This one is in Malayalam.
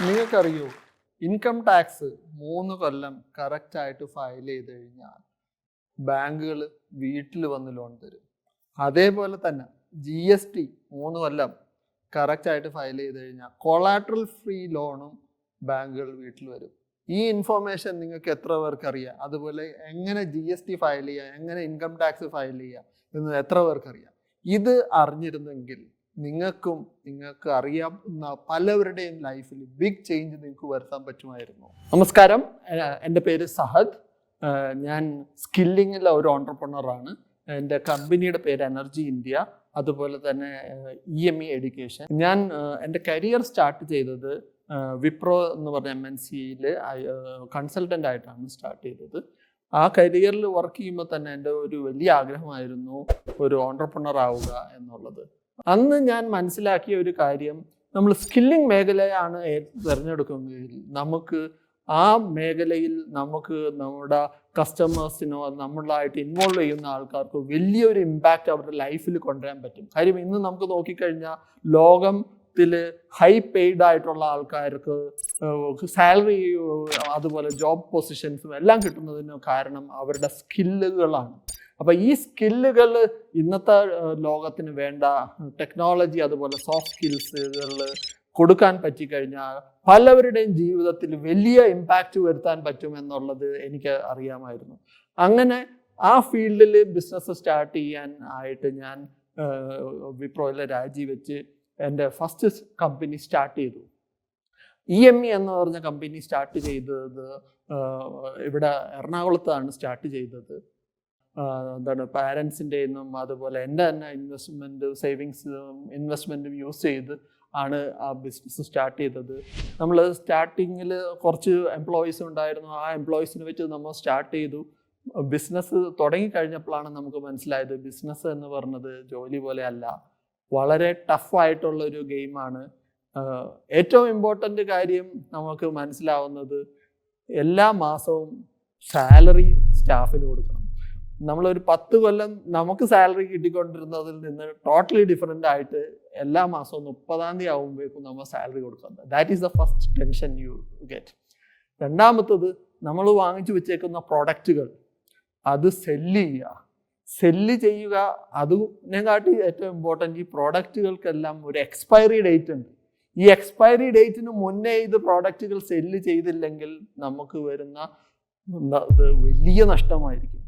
നിങ്ങൾക്കറിയോ, ഇൻകം ടാക്സ് 3 കൊല്ലം കറക്റ്റായിട്ട് ഫയൽ ചെയ്ത് കഴിഞ്ഞാൽ ബാങ്കുകൾ വീട്ടിൽ വന്ന് ലോൺ തരും. അതേപോലെ തന്നെ GST 3 കൊല്ലം കറക്റ്റായിട്ട് ഫയൽ ചെയ്ത് കഴിഞ്ഞാൽ കൊളാട്രൽ ഫ്രീ ലോണും ബാങ്കുകൾ വീട്ടിൽ വരും. ഈ ഇൻഫോർമേഷൻ നിങ്ങൾക്ക് എത്ര പേർക്ക് അറിയാം? അതുപോലെ എങ്ങനെ GST ഫയൽ ചെയ്യുക, എങ്ങനെ ഇൻകം ടാക്സ് ഫയൽ ചെയ്യുക എന്ന് എത്ര പേർക്ക് അറിയാം? ഇത് അറിഞ്ഞിരുന്നെങ്കിൽ നിങ്ങൾക്ക് അറിയാവുന്ന പലവരുടെയും ലൈഫിൽ ബിഗ് ചേഞ്ച് നിങ്ങൾക്ക് വരുത്താൻ പറ്റുമായിരുന്നു. നമസ്കാരം, എൻ്റെ പേര് സഹദ്. ഞാൻ സ്കില്ലിങ്ങിലെ ഒരു ഓൺട്രപ്രണറാണ്. എൻ്റെ കമ്പനിയുടെ പേര് എനർജി ഇന്ത്യ, അതുപോലെ തന്നെ EME എഡ്യൂക്കേഷൻ. ഞാൻ എൻ്റെ കരിയർ സ്റ്റാർട്ട് ചെയ്തത് വിപ്രോ എന്ന് പറഞ്ഞ MNCയിൽ കൺസൾട്ടൻ്റ് ആയിട്ടാണ് സ്റ്റാർട്ട് ചെയ്തത്. ആ കരിയറിൽ വർക്ക് ചെയ്യുമ്പോൾ തന്നെ എൻ്റെ ഒരു വലിയ ആഗ്രഹമായിരുന്നു ഒരു ഓൺട്രപ്രണർ ആവുക എന്നുള്ളത്. അന്ന് ഞാൻ മനസ്സിലാക്കിയ ഒരു കാര്യം, നമ്മൾ സ്കില്ലിംഗ് മേഖലയാണ് തിരഞ്ഞെടുക്കുന്നതെങ്കിൽ നമുക്ക് ആ മേഖലയിൽ നമുക്ക് നമ്മുടെ കസ്റ്റമേഴ്സിനോ നമ്മളായിട്ട് ഇൻവോൾവ് ചെയ്യുന്ന ആൾക്കാർക്ക് വലിയൊരു ഇമ്പാക്റ്റ് അവരുടെ ലൈഫിൽ കൊണ്ടുവരാൻ പറ്റും. കാര്യം ഇന്ന് നമുക്ക് നോക്കിക്കഴിഞ്ഞാൽ ലോകത്തിൽ ഹൈ പെയ്ഡ് ആയിട്ടുള്ള ആൾക്കാർക്ക് സാലറി, അതുപോലെ ജോബ് പൊസിഷൻസും എല്ലാം കിട്ടുന്നതിന് കാരണം അവരുടെ സ്കില്ലുകളാണ്. അപ്പം ഈ സ്കില്ലുകൾ ഇന്നത്തെ ലോകത്തിന് വേണ്ട ടെക്നോളജി, അതുപോലെ സോഫ്റ്റ് സ്കിൽസുകൾ കൊടുക്കാൻ പറ്റിക്കഴിഞ്ഞാൽ പലവരുടെയും ജീവിതത്തിൽ വലിയ ഇമ്പാക്റ്റ് വരുത്താൻ പറ്റുമെന്നുള്ളത് എനിക്ക് അറിയാമായിരുന്നു. അങ്ങനെ ആ ഫീൽഡിൽ ബിസിനസ് സ്റ്റാർട്ട് ചെയ്യാൻ ആയിട്ട് ഞാൻ വിപ്രോയിലെ രാജിവെച്ച് എൻ്റെ ഫസ്റ്റ് കമ്പനി സ്റ്റാർട്ട് ചെയ്തു. EME എന്ന് പറഞ്ഞ കമ്പനി സ്റ്റാർട്ട് ചെയ്തത് ഇവിടെ എറണാകുളത്താണ് സ്റ്റാർട്ട് ചെയ്തത്. പാരൻസിൻ്റെ നിന്നും അതുപോലെ എൻ്റെ തന്നെ സേവിങ്സും ഇൻവെസ്റ്റ്മെൻറ്റും യൂസ് ചെയ്ത് ആണ് ആ ബിസിനസ് സ്റ്റാർട്ട് ചെയ്തത്. നമ്മൾ സ്റ്റാർട്ടിങ്ങിൽ കുറച്ച് എംപ്ലോയീസ് ഉണ്ടായിരുന്നു. ആ എംപ്ലോയീസിനെ വെച്ച് നമ്മൾ സ്റ്റാർട്ട് ചെയ്തു. ബിസിനസ് തുടങ്ങിക്കഴിഞ്ഞപ്പോഴാണ് നമുക്ക് മനസ്സിലായത് ബിസിനസ് എന്ന് പറഞ്ഞത് ജോലി പോലെ അല്ല, വളരെ ടഫായിട്ടുള്ളൊരു ഗെയിമാണ്. ഏറ്റവും ഇമ്പോർട്ടൻ്റ് കാര്യം നമുക്ക് മനസ്സിലാവുന്നത്, എല്ലാ മാസവും സാലറി സ്റ്റാഫിന് കൊടുക്കണം. നമ്മളൊരു 10 കൊല്ലം നമുക്ക് സാലറി കിട്ടിക്കൊണ്ടിരുന്നതിൽ നിന്ന് ടോട്ടലി ഡിഫറെൻ്റ് ആയിട്ട് എല്ലാ മാസവും 30-ാം തീയതി ആകുമ്പോഴേക്കും നമ്മൾ സാലറി കൊടുക്കുന്നത്. That is the first tension you get. രണ്ടാമത്തത്, നമ്മൾ വാങ്ങിച്ചു വെച്ചേക്കുന്ന പ്രൊഡക്റ്റുകൾ അത് സെല്ല് ചെയ്യുക. അതിനെക്കാട്ടി ഏറ്റവും ഇമ്പോർട്ടൻ്റ്, ഈ പ്രോഡക്റ്റുകൾക്കെല്ലാം ഒരു എക്സ്പയറി ഡേറ്റ് ഉണ്ട്. ഈ എക്സ്പയറി ഡേറ്റിന് മുന്നേ ഇത് പ്രോഡക്റ്റുകൾ സെല്ല് ചെയ്തില്ലെങ്കിൽ നമുക്ക് വരുന്ന വലിയ നഷ്ടമായിരിക്കും.